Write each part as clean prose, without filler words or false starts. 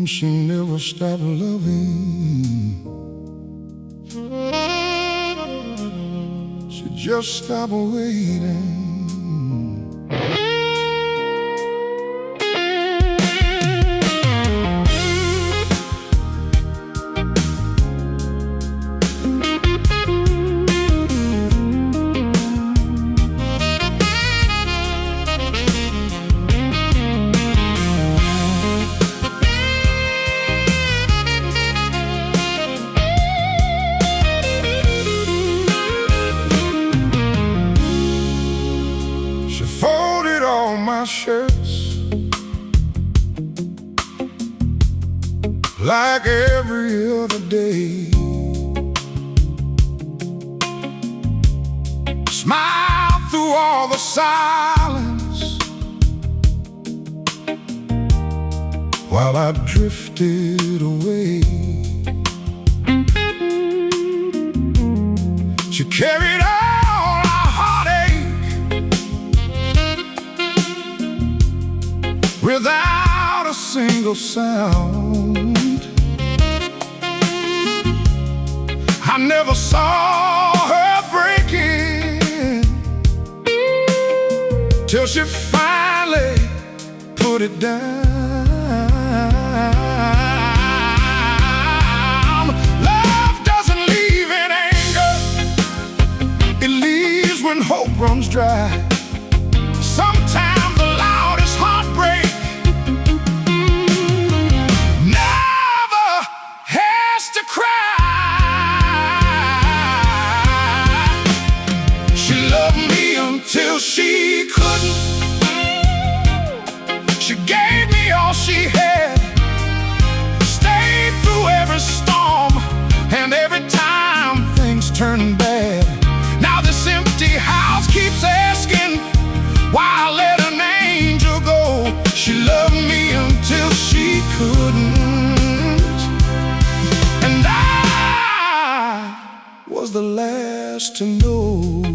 She never stopped loving. She just stopped waiting. My shirts like every other day. Smile through all the silence while I drifted away. She carried all our heartache without a single sound. I never saw her breaking till she finally put it down. Love doesn't leave in anger, it leaves when hope runs dry. Sometimes the loudest heartbreak till she couldn't. She gave me all she had, stayed through every storm and every time things turned bad. Now this empty house keeps asking why I let an angel go. She loved me until she couldn't, and I was the last to know.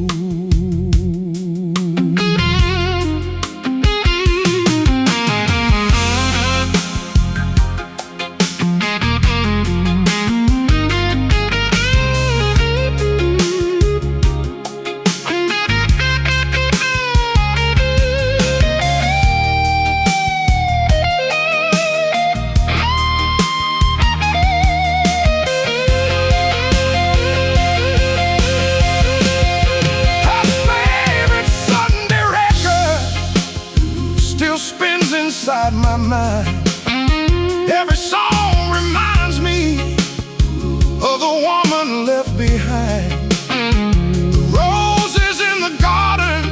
Spins inside my mind. Every song reminds me of the woman left behind. The roses in the garden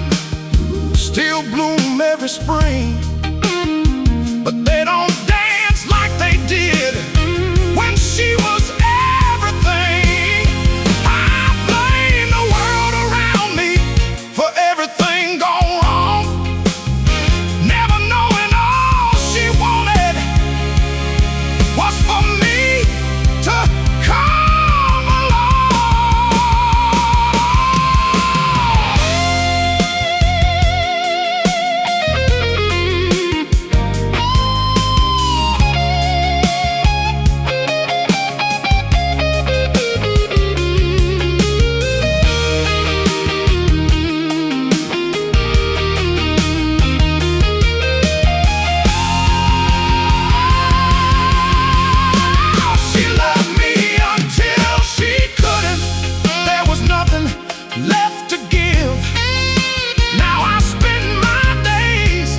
still bloom every spring, but they don't dance like they did when she was everything. I blame the world around me for everything gone wrong, never knowing all she wanted was for me to come along. She loved me until she couldn't. There was nothing left to give. Now I spend my days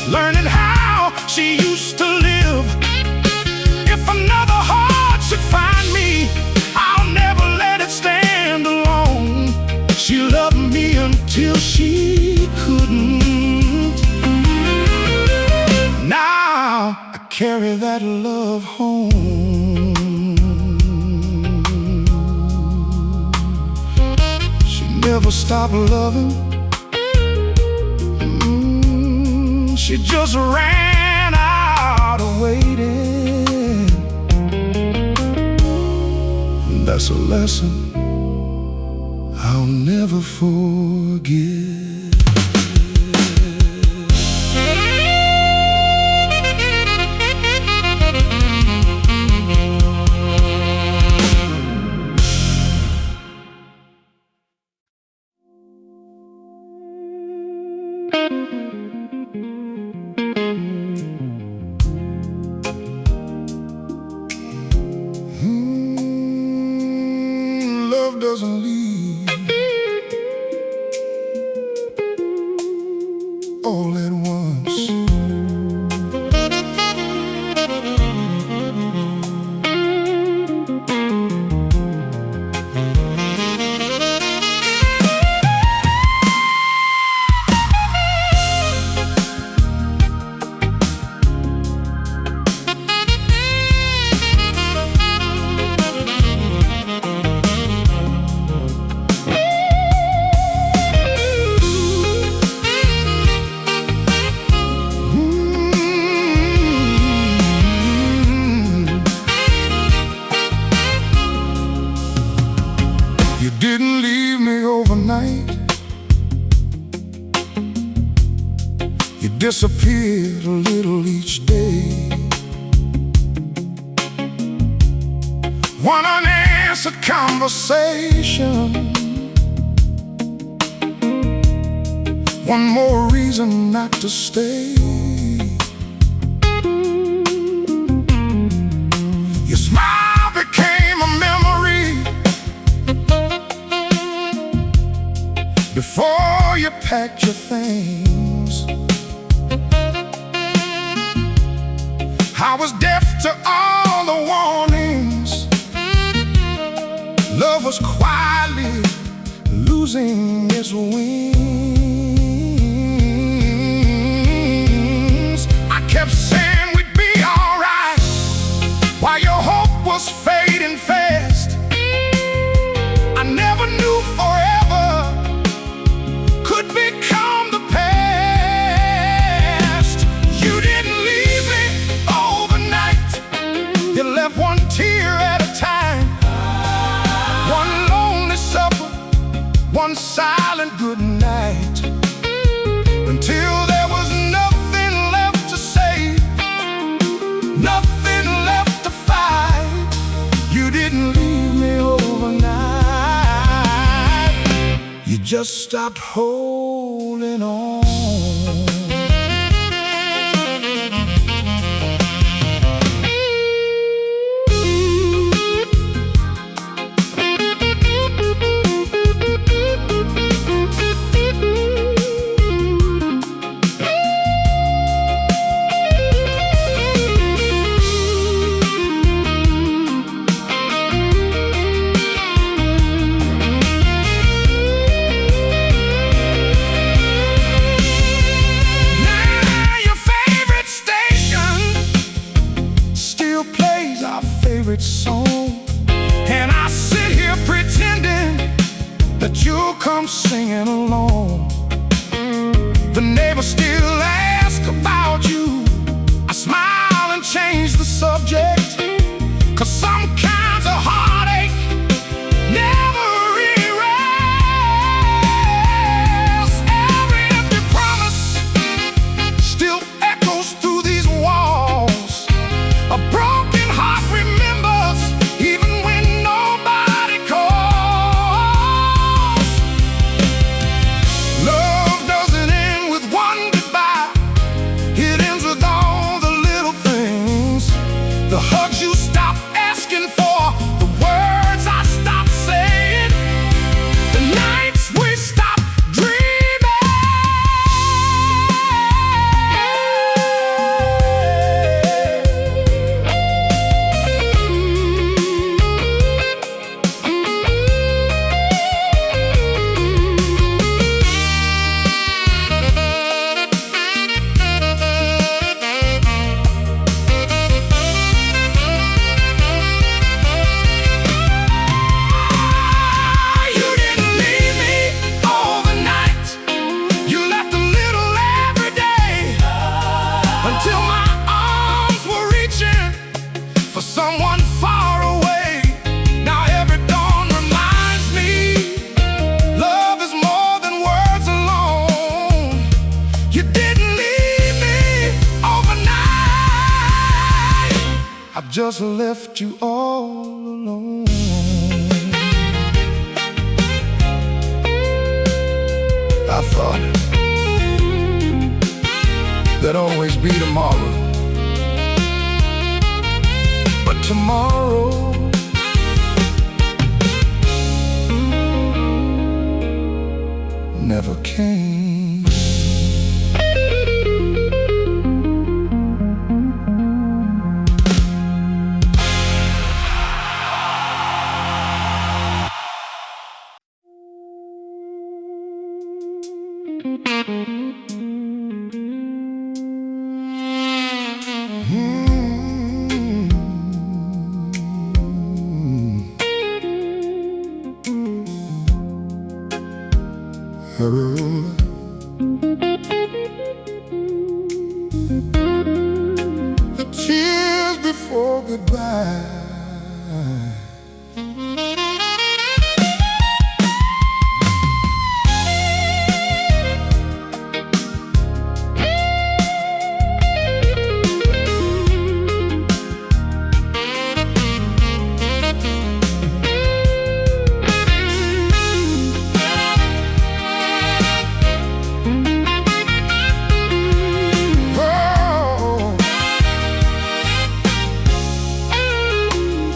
learning how she used to live. If another heart should find me, I'll never let it stand alone. She loved me until she couldn't. Now I carry that love home. She never stopped loving. She just ran out of waiting. That's a lesson I'll never forget. Love doesn't leave all at once. You didn't leave me overnight. You disappeared a little each day. One unanswered conversation, one more reason not to stay. Your smile became a memory before you packed your things. I was deaf to all the warnings. Love was quietly losing its wings. I kept saying we'd be alright while your hope was fading fast. I never knew forever could become the past. You didn't leave me overnight. You left one tear at a time, one lonely supper, one silent good night, until there was nothing left to say, nothing left to fight. You didn't leave me overnight. You just stopped holding on. Song, and I sit here pretending that you'll come singing along. The neighbors still ask about you. I smile and change the subject, 'cause some kinds of heartache never really rest. Every empty promise still echoes through these walls. A broken heart remembers even when nobody calls. Love doesn't end with one goodbye. just left you all alone. I thought there'd always be tomorrow, but tomorrow never came. The tears before goodbye.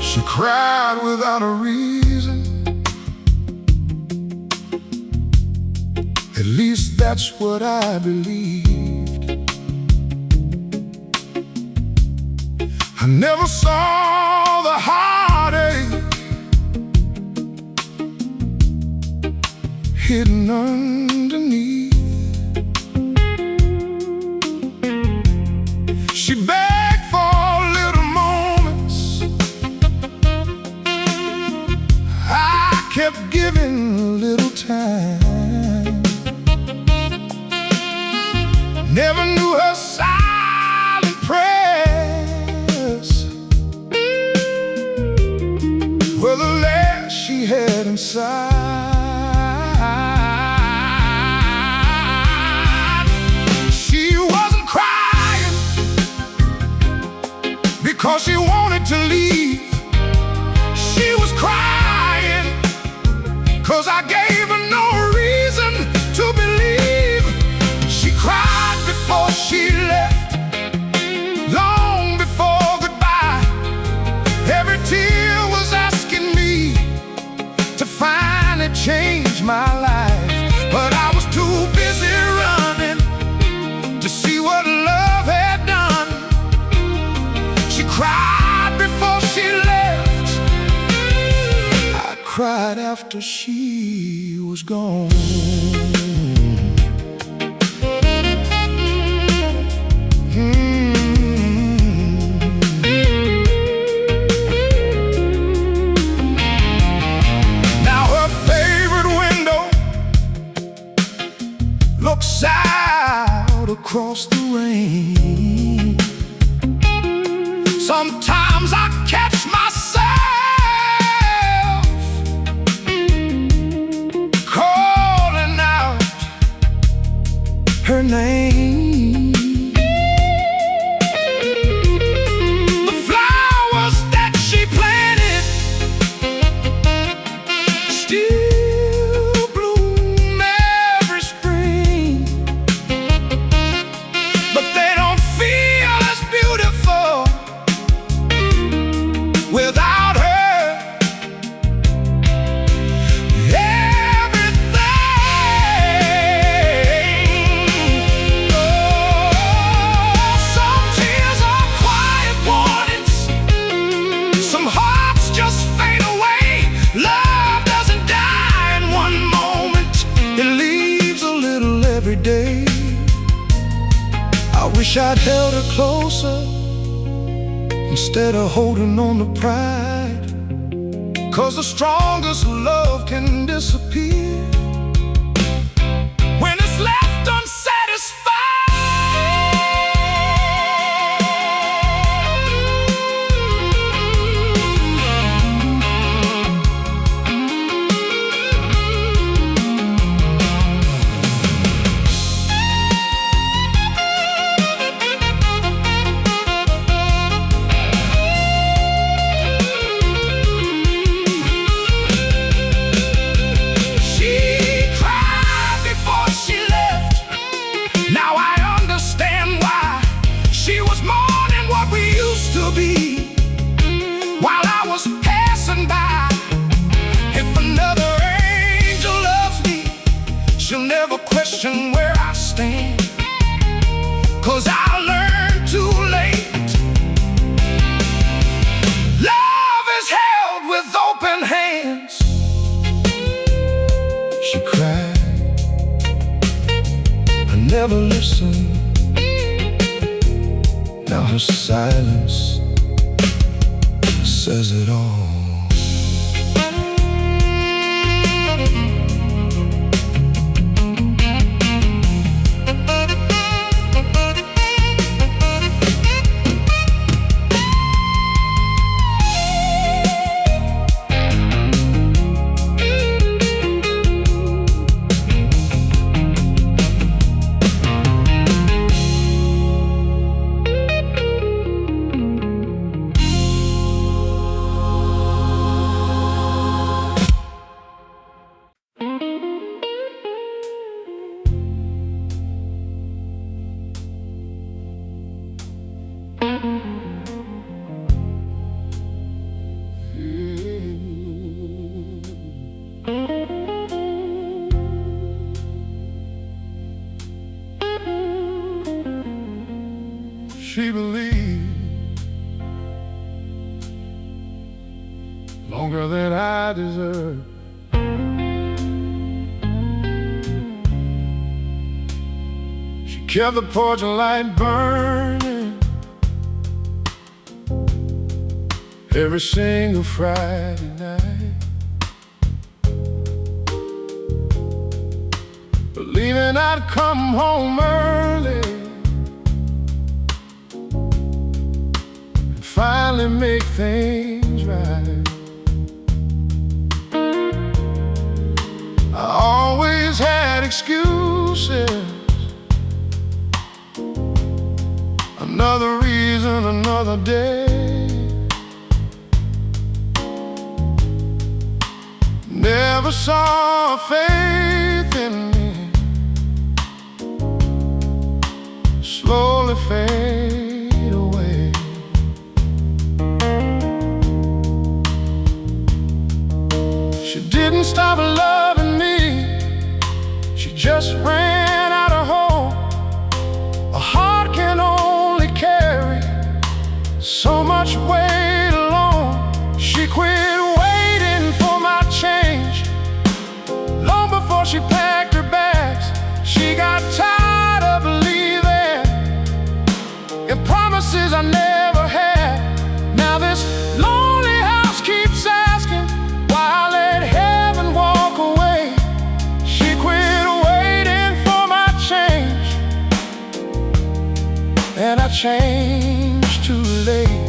She cried without a reason. At least that's what I believed. I never saw the heartache hidden underneath. She begged for little moments. I kept giving a little time. Never knew her silent prayers were the last she had inside. She wasn't crying because she wanted to leave. She was crying 'cause I gave her no reason to believe. She cried before she left, long before goodbye. Every tear was asking me to finally change my life, but I was too busy running to see what love had done. She cried before she left. I cried after she was gone. Now her favorite window looks out across the rain. Sometimes I catch myself calling out her name. The flowers that she planted still bloom every spring, but they don't feel as beautiful without her. Everything. Oh, some tears are quiet warnings. Some hearts just fade away. Love doesn't die in one moment. It leaves a little every day. I wish I'd held her closer instead of holding on to pride, 'cause the strongest love can disappear when it's left unsatisfied. question where I stand, 'cause I learned too late. Love is held with open hands. She cried, I never listened. Now her silence says it all. She believed longer than I deserved. She kept the porch light burning every single Friday night, believing I'd come home early, finally make things right. I always had excuses, another reason, another day. Never saw faith in me slowly fade away. She didn't stop loving me, she just ran out of hope. A heart can only carry so much weight alone. She quit waiting for my change long before she packed her bags. She got tired of believing in promises I never had. Now this lonely house keeps asking why I let heaven walk away. She quit waiting for my change, and I changed too late.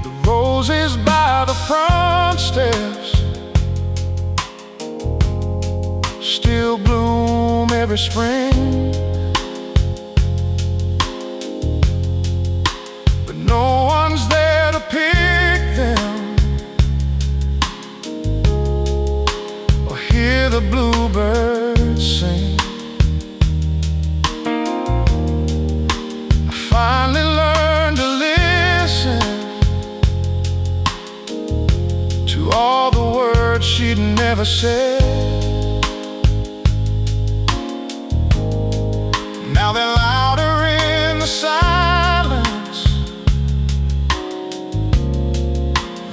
The roses by the front steps still bloom every spring, but no one's there to pick them or hear the bluebirds sing. I finally learned to listen to all the words she'd never said. Now they're louder in the silence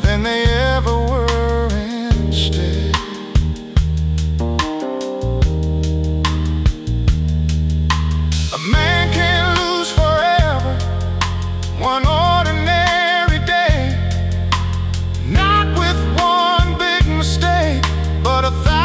than they ever were instead. A man can't lose forever, one ordinary day, not with one big mistake, but 1,000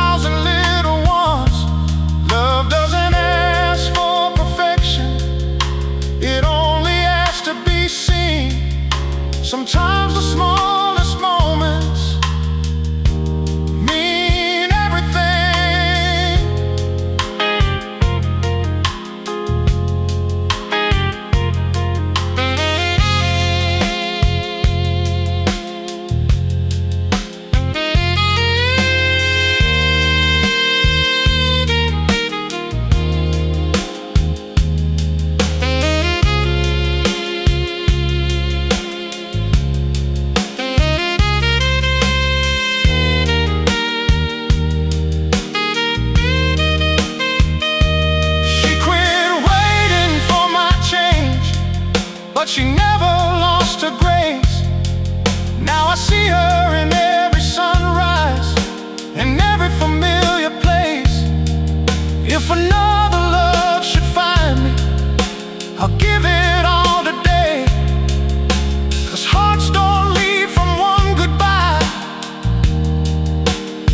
she never lost her grace. Now I see her in every sunrise, in every familiar place. If another love should find me, I'll give it all today. 'Cause hearts don't leave from one goodbye,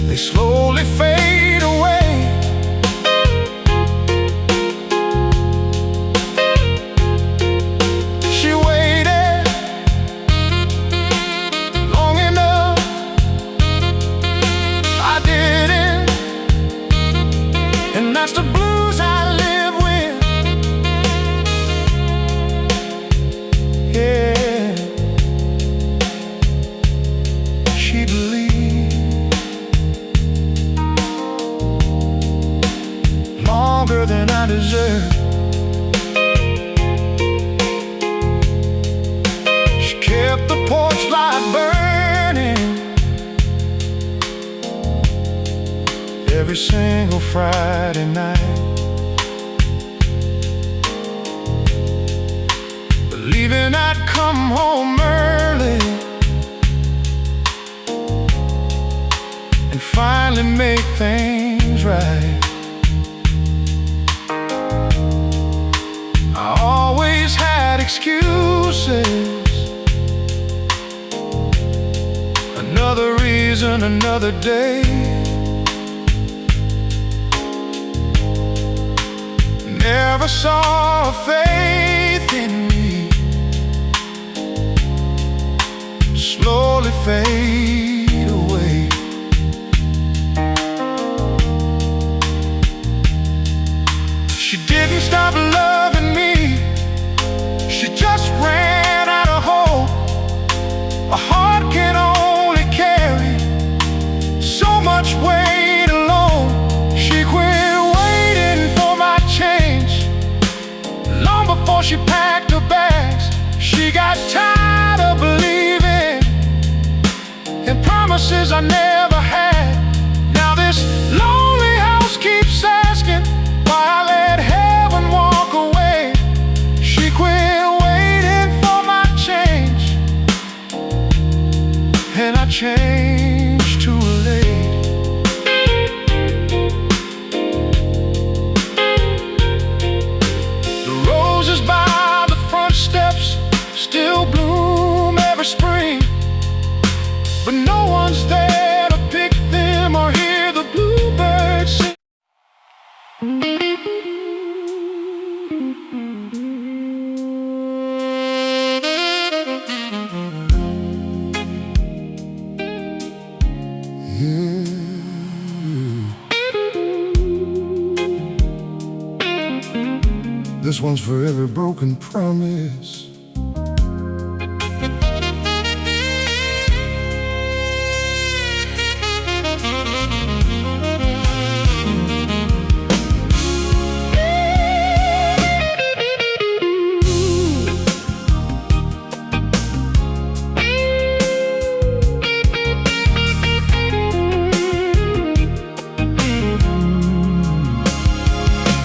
they slowly fade away. She waited long enough, I didn't, and that's the blues I live with. Yeah, she believed longer than I deserved. She kept the porch light burning every single Friday night, believing I'd come home early and finally make things right. I always had excuses, another reason, another day. Never saw faith in me slowly fade away. She didn't stop loving me, she just ran out of hope. A heart can only carry so much weight alone. She quit waiting for my change long before she packed her bags. She got tired of believing in promises I never had. Now this lonely house keeps asking why I let heaven walk away. She quit waiting for my change, and I changed too late. The roses by the front steps still bloom every spring, but no one's there to pick them or hear the bluebirds sing. This one's for every broken promise.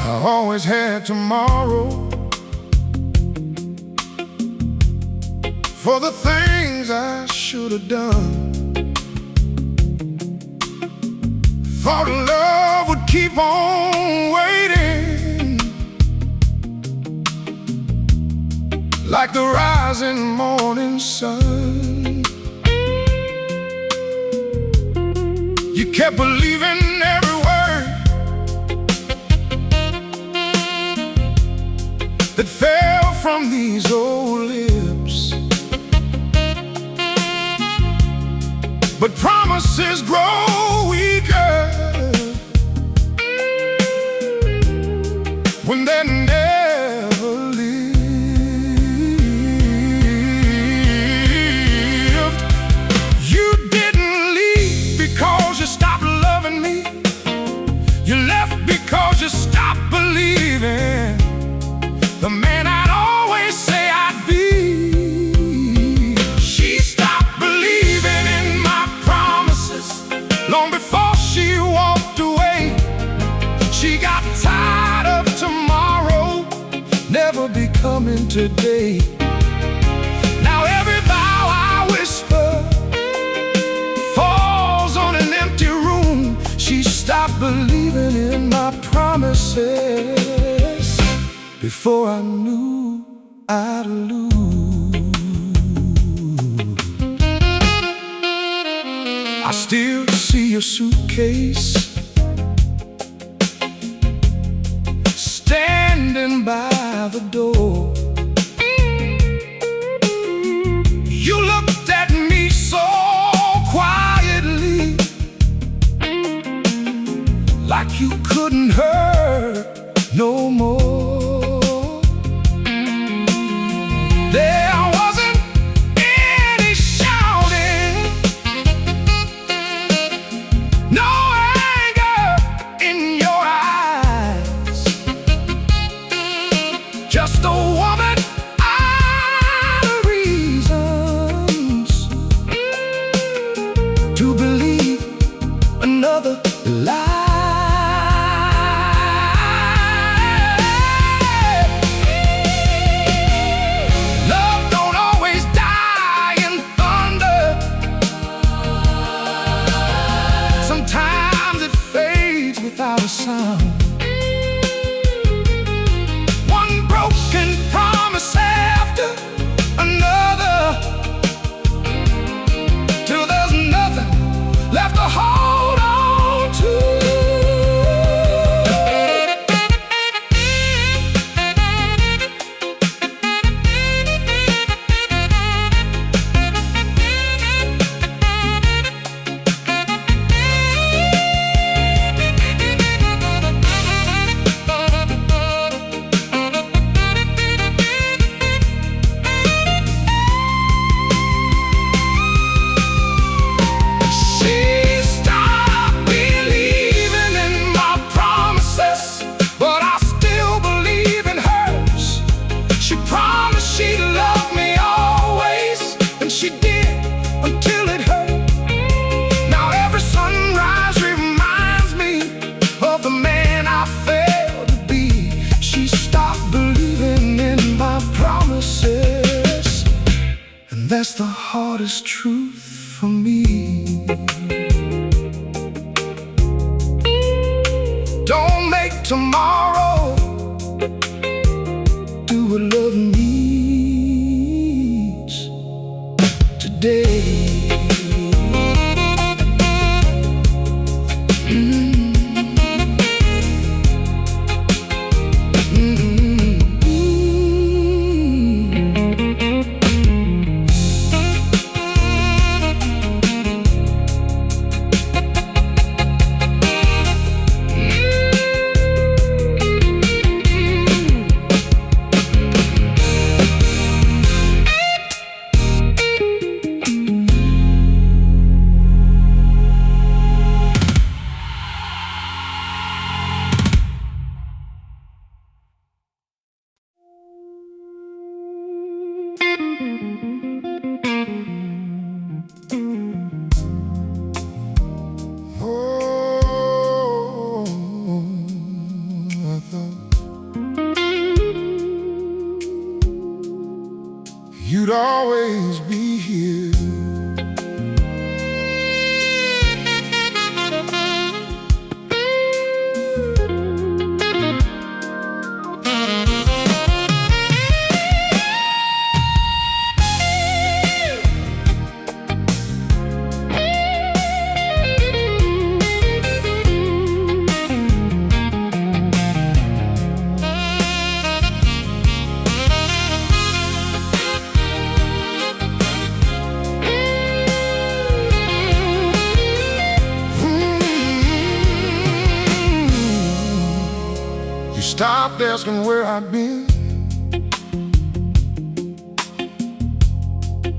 I always had tomorrow for the things I should have done. Thought love would keep on waiting, like the rising morning sun. You kept believing every word that fell from these old lips, but promises grow weaker when they're never lived. You didn't leave because you stopped loving me. You left because you stopped believing the man I'd always say I'd be. She stopped believing in my promises long before she walked away. She got tired of tomorrow never becoming today. before I knew I'd lose. I still see your suitcase standing by the door. You looked at me so quietly, like you couldn't hurt no more. There wasn't any shouting, no anger in your eyes, just a woman out of reasons to believe another lie. Without a sound, one broken promise after another, till there's nothing left to hold on to. She did, until it hurt. Now every sunrise reminds me of the man I failed to be. She stopped believing in my promises, and that's the hardest truth for me. Don't make tomorrow do what love needs today. You'd always be here. Stopped asking where I'd been.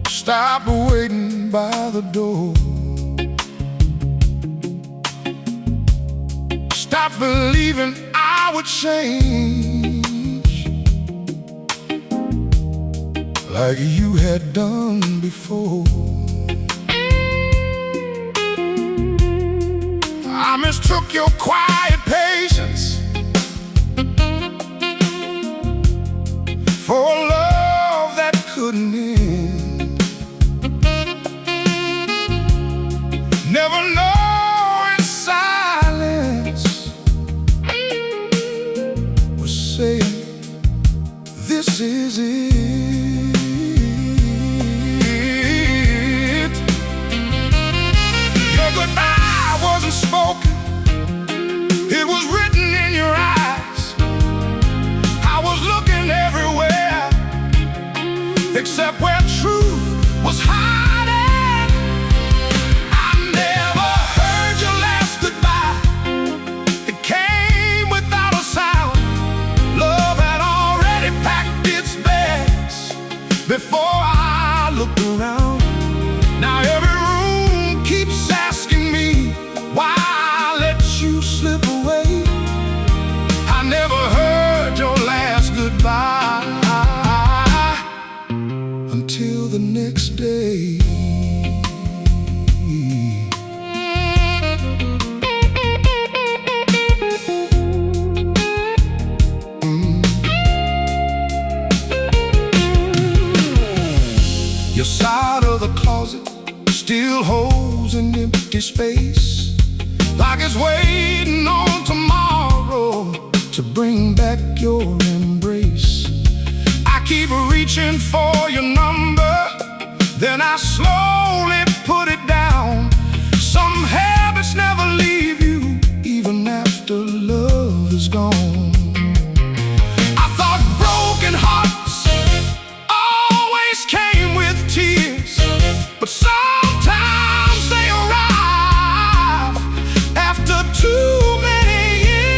Stopped waiting by the door. Stopped believing I would change like you had done before. I mistook your quiet patience for a love that couldn't end. Never knowing silence was saying is it. Your goodbye wasn't spoken, it was written in your eyes. I was looking everywhere except where truth was hiding. I never heard your last goodbye. It came without a sound. Love had already packed its bags before I looked around. Now every room keeps asking me why I let you slip away. I never heard your last goodbye until the next day. Your side of the closet still holds an empty space, like it's waiting on tomorrow to bring back your embrace. I keep reaching for your number, then I slowly put it down. Some habits never leave you, even after love is gone. I thought broken hearts always came with tears, but sometimes they arrive after too many years.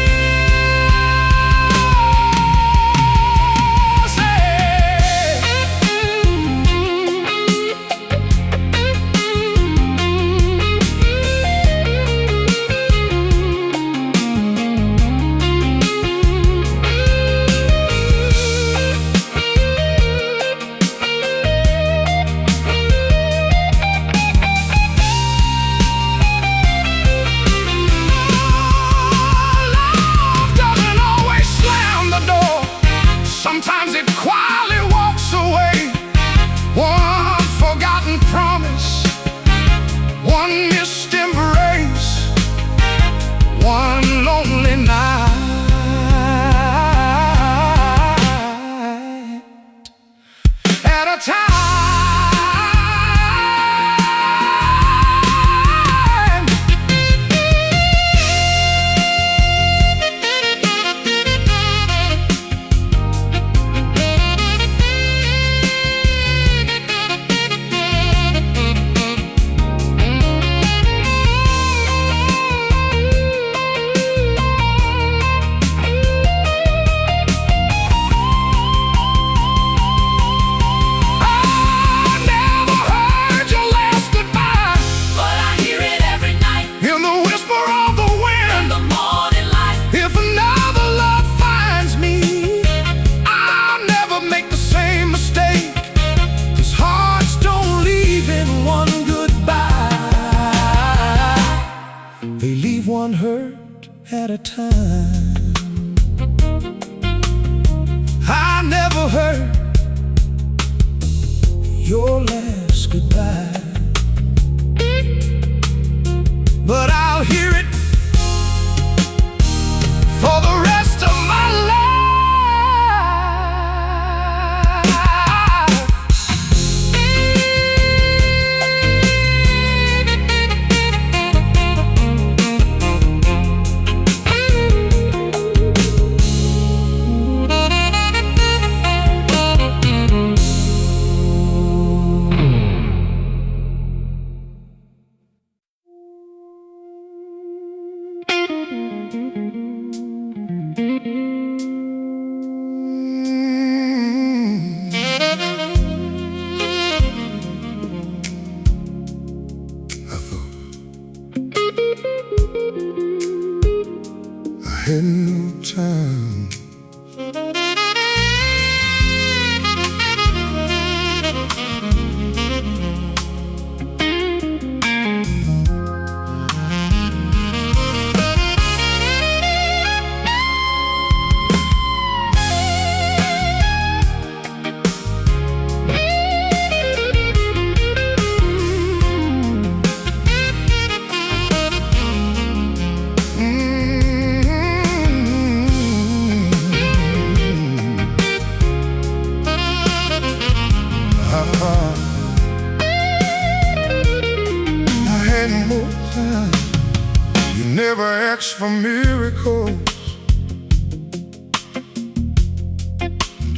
Sometimes it quietly walks away. One forgotten promise, one missed embrace, one lonely night at a time. They leave one hurt at a time. I never heard your last goodbye, but I'll hear it for the rest of my life. Had no time.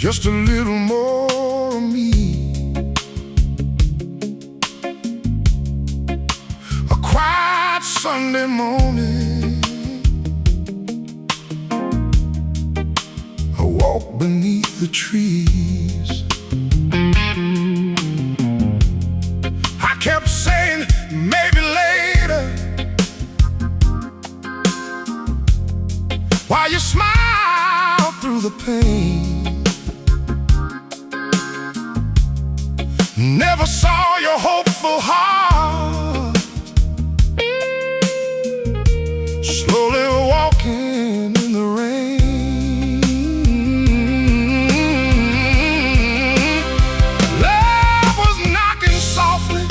just a little more of me. A quiet Sunday morning, a walk beneath the trees. I kept saying maybe later, while you smile through the pain. Never saw your hopeful heart slowly walking in the rain. Love was knocking softly,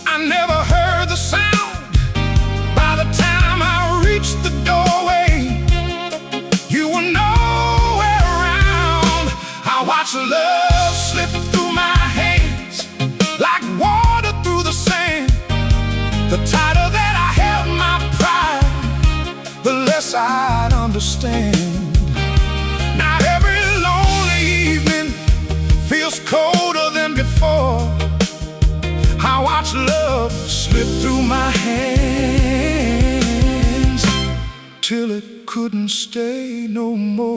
I never heard the sound. By the time I reached the doorway, you were nowhere around. I watched love slip through my hands like water through the sand. The tighter that I held my pride, the less I'd understand. Now every lonely evening feels colder than before. I watch love slip through my hands till it couldn't stay no more.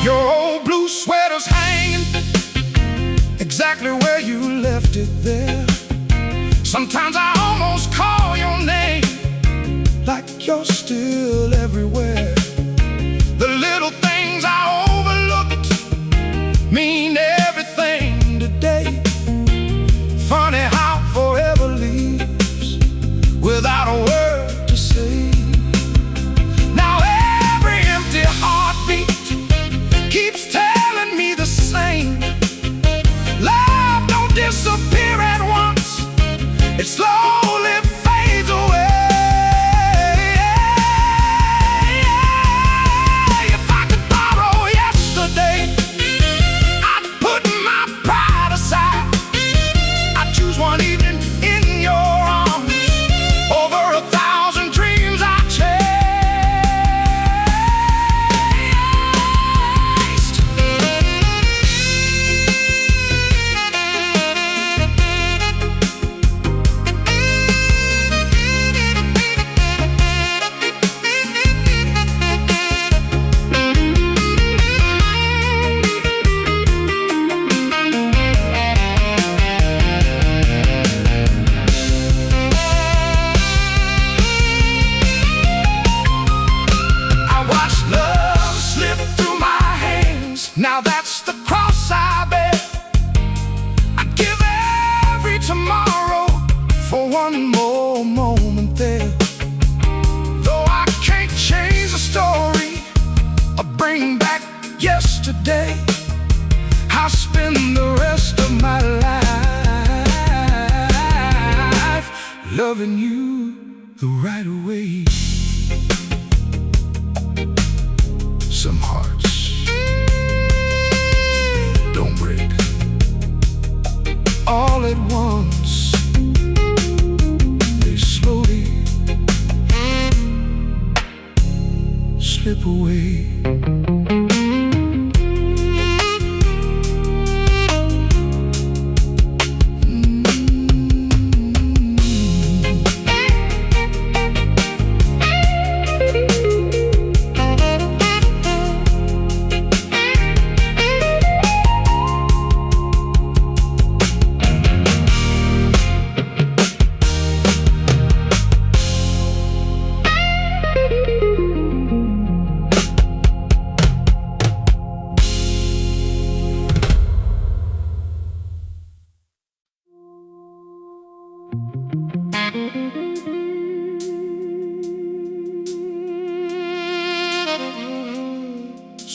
Your old blue sweater's hanging exactly where you left it there. Sometimes I almost call your name, like you're still everywhere. The little things I overlooked mean everything today. Funny how forever leaves without a word to say. Now every empty heartbeat keeps telling me the same. Love don't disappear at once, it slowly fades away. If I could borrow yesterday, I'd put my pride aside. I'd choose one evening in your arms over 1,000 dreams I chased. I watched love slip through my hands. Now that's the cross I bear. I'd give every tomorrow for one more moment there. Though I can't change the story or bring back yesterday, I'll spend the rest of my life loving you the right way. Some hearts don't break all at once, they slowly slip away.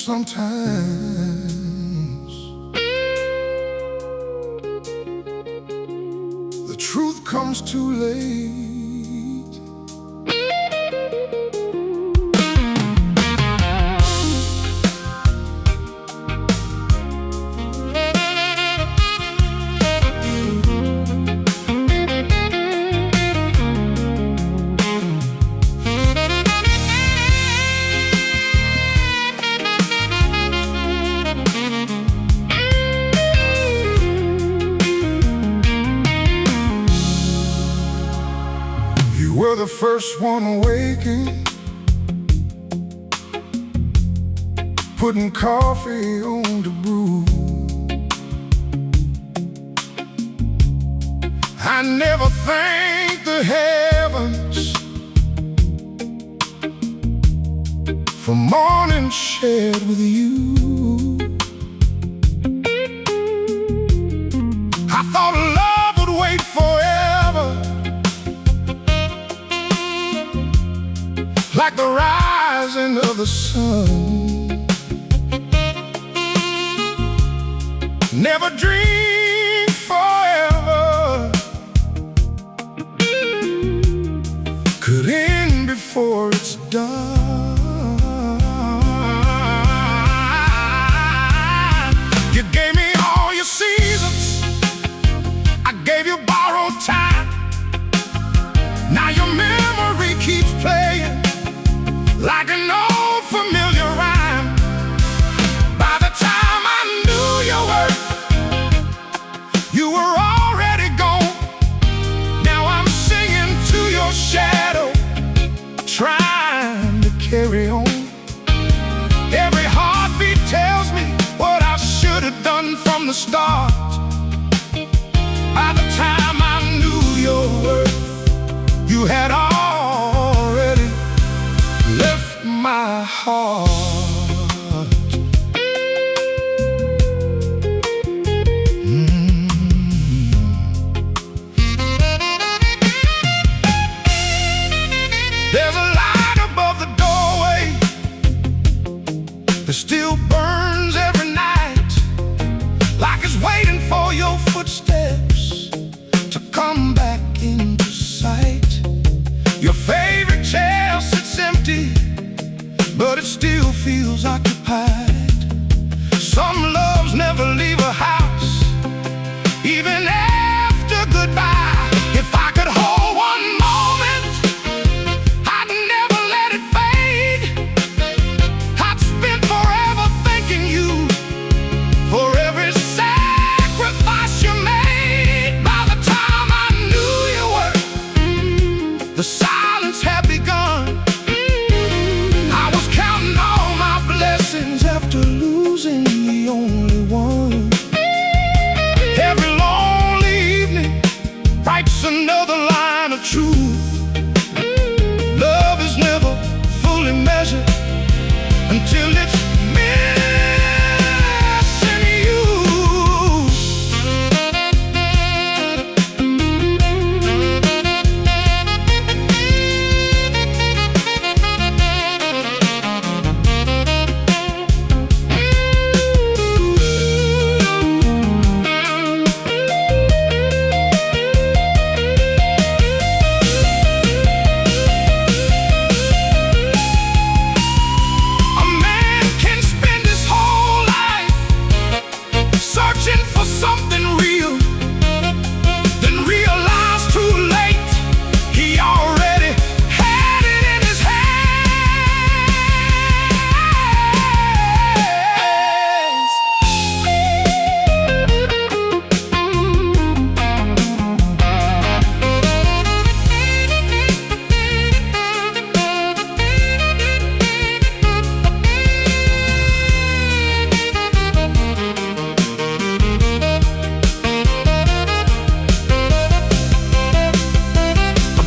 Sometimes the truth comes too late. You were the first one waking, putting coffee on the brew. I never thanked the heavens for morning shared with you. I thought love would wait forever, like the rising of the sun. Never dreamed forever could end before it's done. You gave me all your seasons, I gave you borrowed time. Now your memory keeps playing like an old familiar rhyme. By the time I knew your worth, you were already gone. Now I'm singing to your shadow, trying to carry on. Every heartbeat tells me what I should have done from the start. By the time I knew your worth, you had already left my heart. There's a light above the doorway that still burns every night, like it's waiting for your footsteps to come back into sight. Your favorite chair sits empty, but it still feels occupied. Some loves never leave a house, even after goodbye. If I could hold one moment, I'd never let it fade. I'd spend forever thanking you for every sacrifice you made. By the time I knew you were, the silence had begun. I was counting all my blessings after losing the only one. Every lonely evening writes another line of truth. Love is never fully measured until it's missing you. A man can spend his whole life searching for something real, then realize too late he already had it in his hands.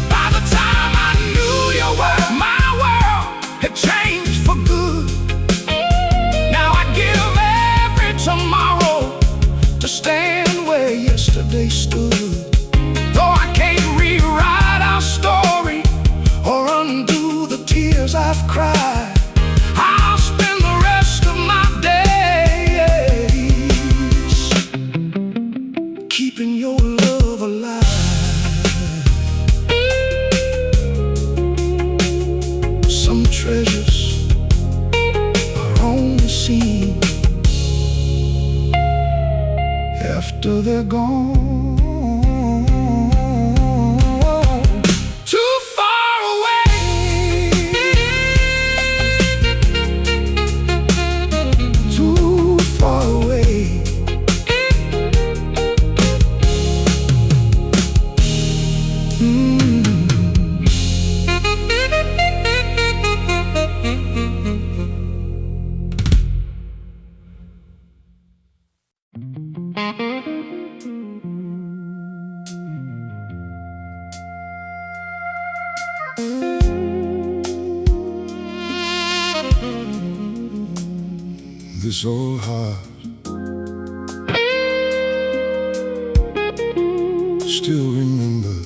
By the time I knew your worth, my world had changed for good. Now I give every tomorrow to stand where yesterday stood. Though I can't rewrite our story or undo the tears I've cried, I'll spend the rest of my treasures are only seen after they're gone. Too far away, too far away. This old heart still remembers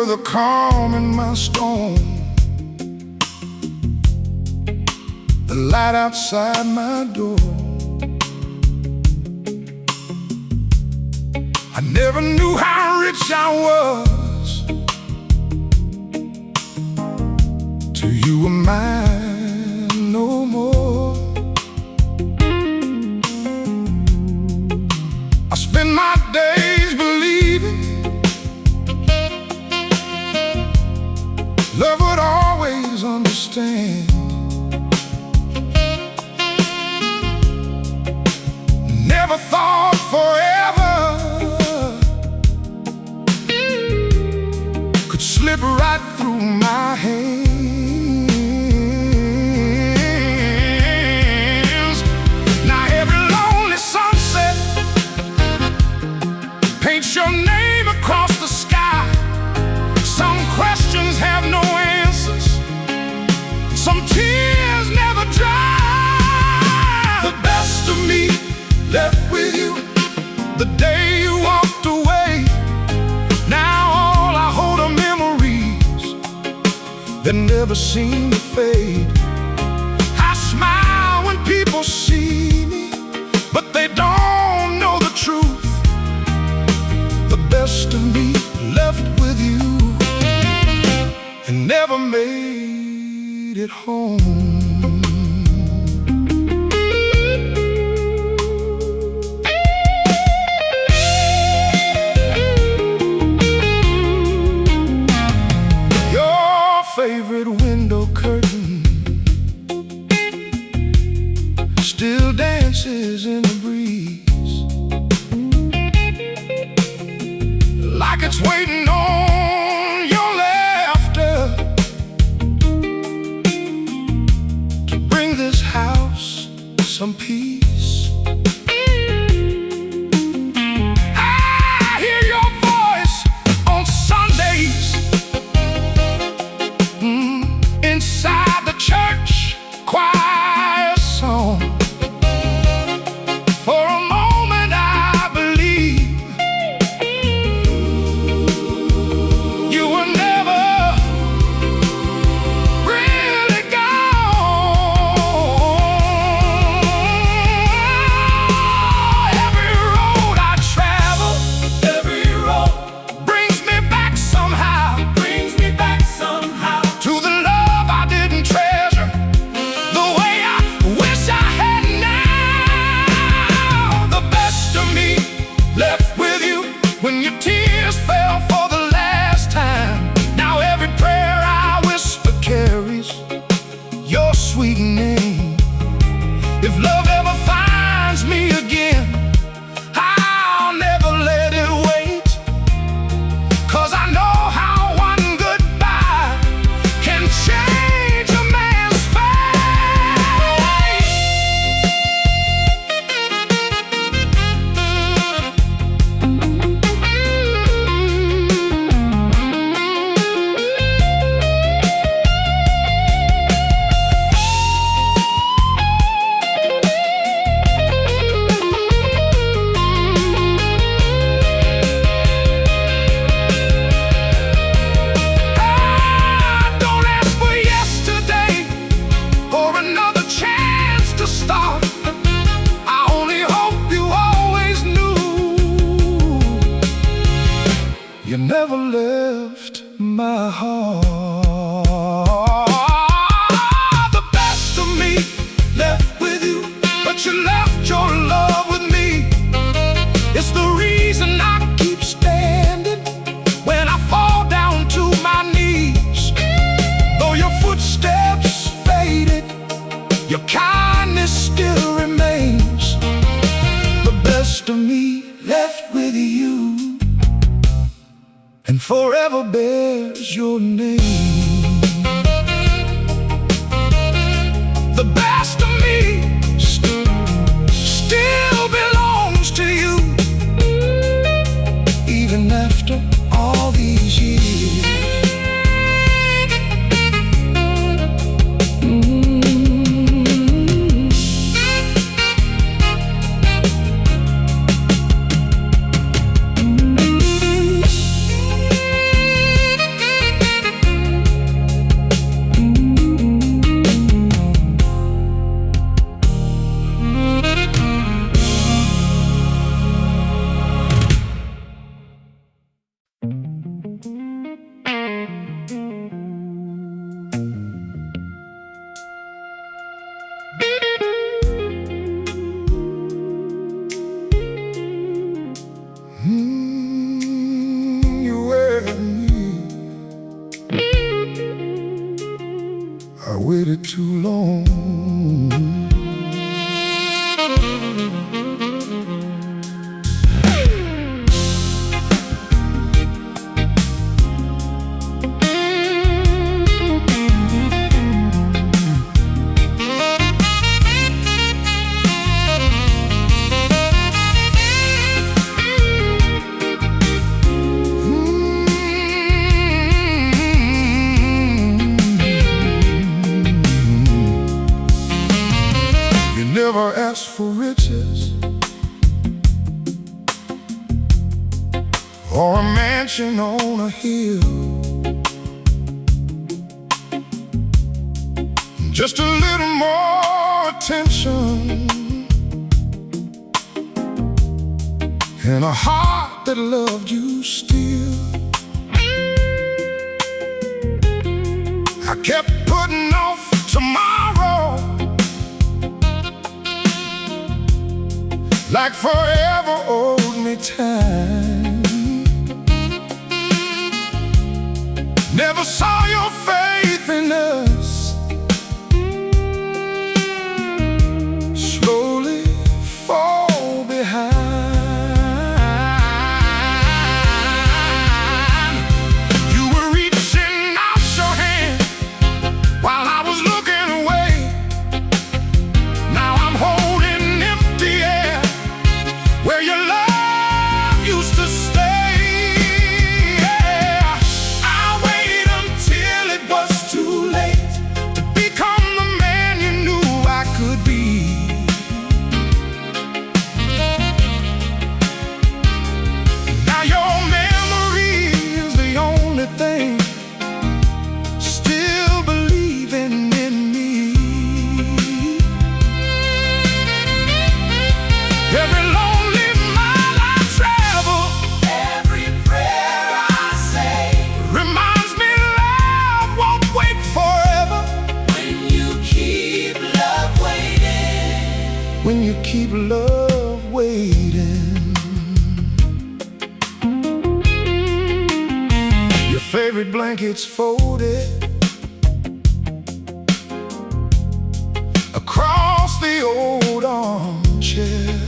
the calm in my storm, the light outside my door. I never knew how rich I was till you were mine no more. I spend my days believing love would always understand. Never thought forever could slip right through my hands. Now every lonely sunset paints your name across the sky. Some questions have no answers, some tears never dry. The best of me left with you the day you walked away. Now all I hold are memories that never seem to fade. I smile when people see me, but they don't know the truth. The best of me left with you and never made it home. Your favorite window curtain still dances in the breeze, like it's waiting on your laughter to bring this house some peace. I hear your voice on Sundays inside the church choir song. For a moment I believe you were never really gone. never left my heart. The best of me left with you, but you left your love with me. It's the reason I keep standing when I fall down to my knees. Though your footsteps faded, your kindness still remains. The best of me left with you, and forever bears your name. The best of me still belongs to you, even after all these years. You were me. I waited too long. Never asked for riches or a mansion on a hill, just a little more attention and a heart that loved you still. I kept putting off tomorrow, like forever owed me time. Never saw your faith in us slowly fall behind. You were reaching out your hand while I was looking away. Now I'm holding empty air where your love used to stay. Yeah. I waited until it was too late to become the man you knew I could be. Now your memory is the only thing still believing in me. Every lonely mile I travel, every prayer I say, reminds me love won't wait forever. When you keep love waiting, when you keep love waiting. Your favorite blankets folded across the old armchair,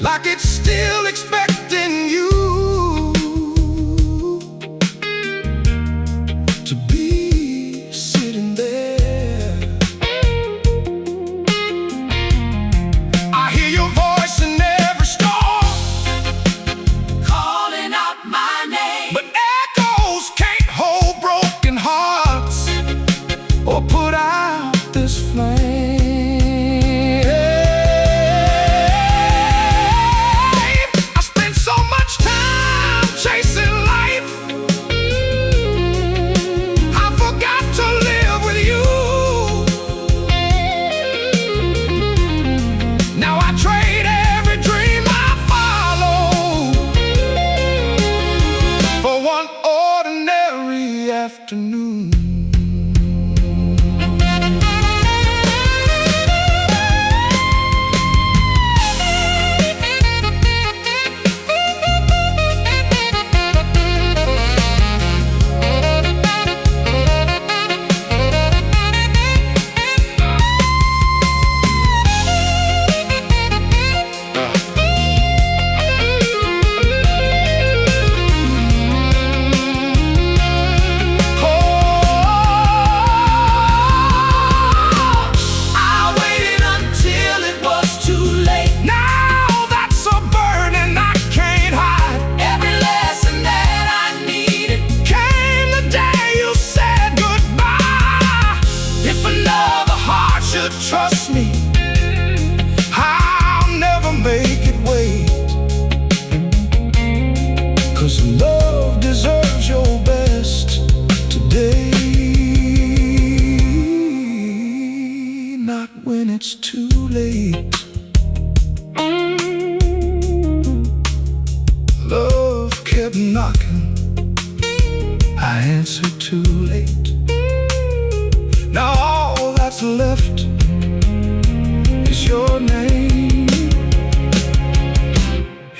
like it's still expecting you to be sitting there. I hear your voice in every storm, calling out my name, but echoes can't hold broken hearts or put out this flame. trust me, I'll never make it wait. 'Cause love deserves your best today, not when it's too late. Love kept knocking, I answered too late. Now all that's left is your name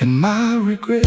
and my regret.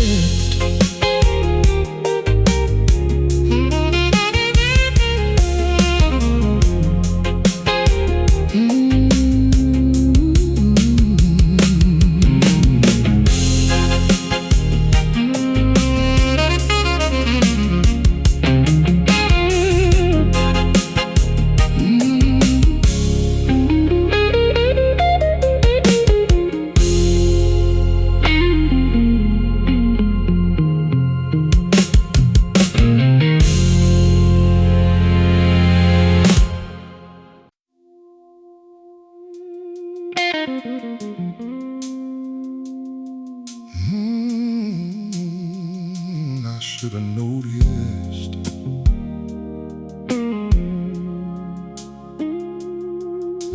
I should have noticed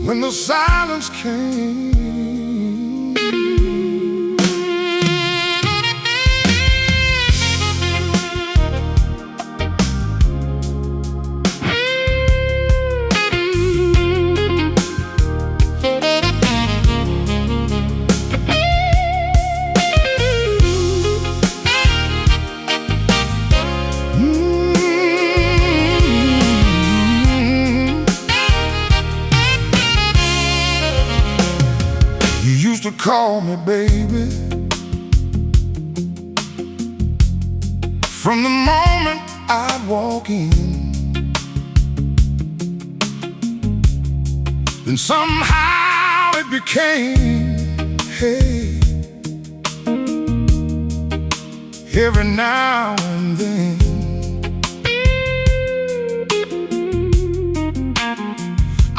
when the silence came. You used to call me baby from the moment I'd walk in. Then somehow it became, hey, every now and then.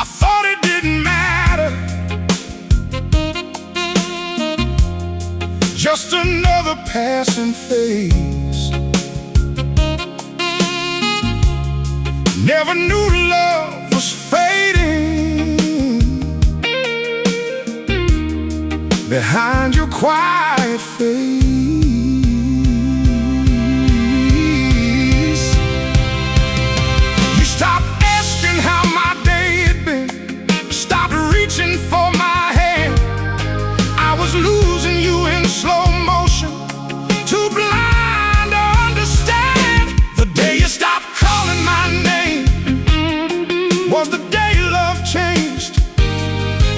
I thought it didn't matter, just another passing phase. Never knew love was fading behind your quiet face. You stopped asking how my day had been, stopped reaching for my hand. I was losing you in slow motion, too blind to understand. The day you stopped calling my name was the day love changed.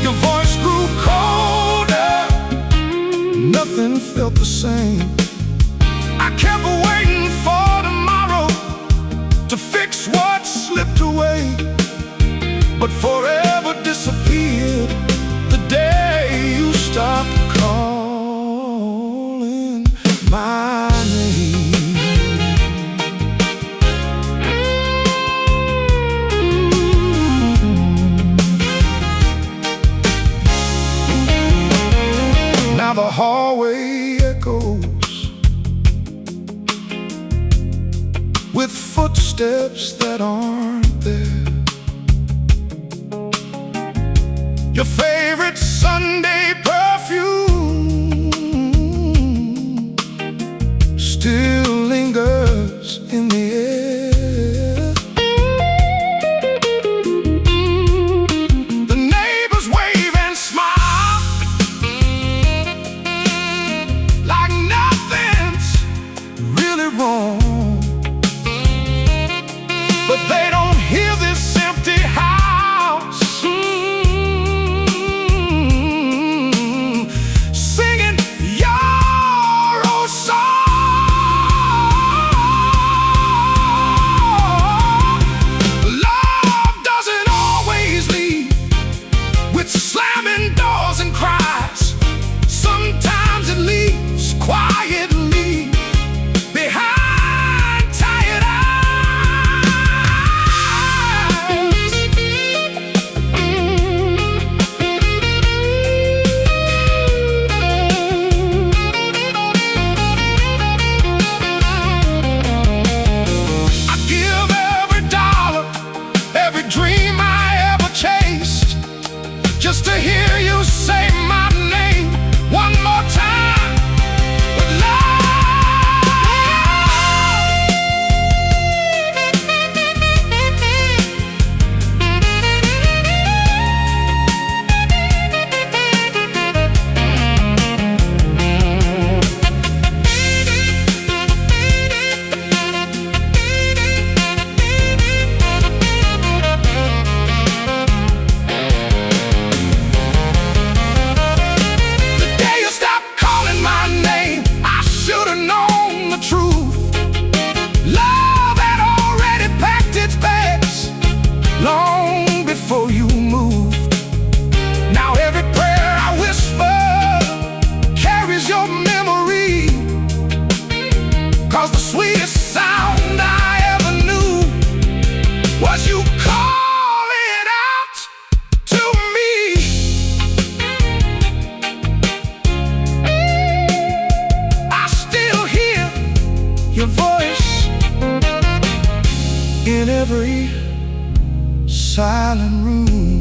Your voice grew colder, nothing felt the same. I kept waiting for tomorrow to fix what slipped away, but forever disappeared the day you stopped calling my name. Now the hallway echoes with footsteps that aren't there. Your favorite Sunday perfume still lingers in the air. The neighbors wave and smile like nothing's really wrong, but they don't hear this empty house singing your old song. Love doesn't always leave with slamming doors and cries. Sometimes it leaves quietly behind tired eyes. hear you say my name one more time with long before you moved. Now every prayer I whisper carries your memory, 'cause the sweetest sound I ever knew was you calling out to me. I still hear your voice in every silent room.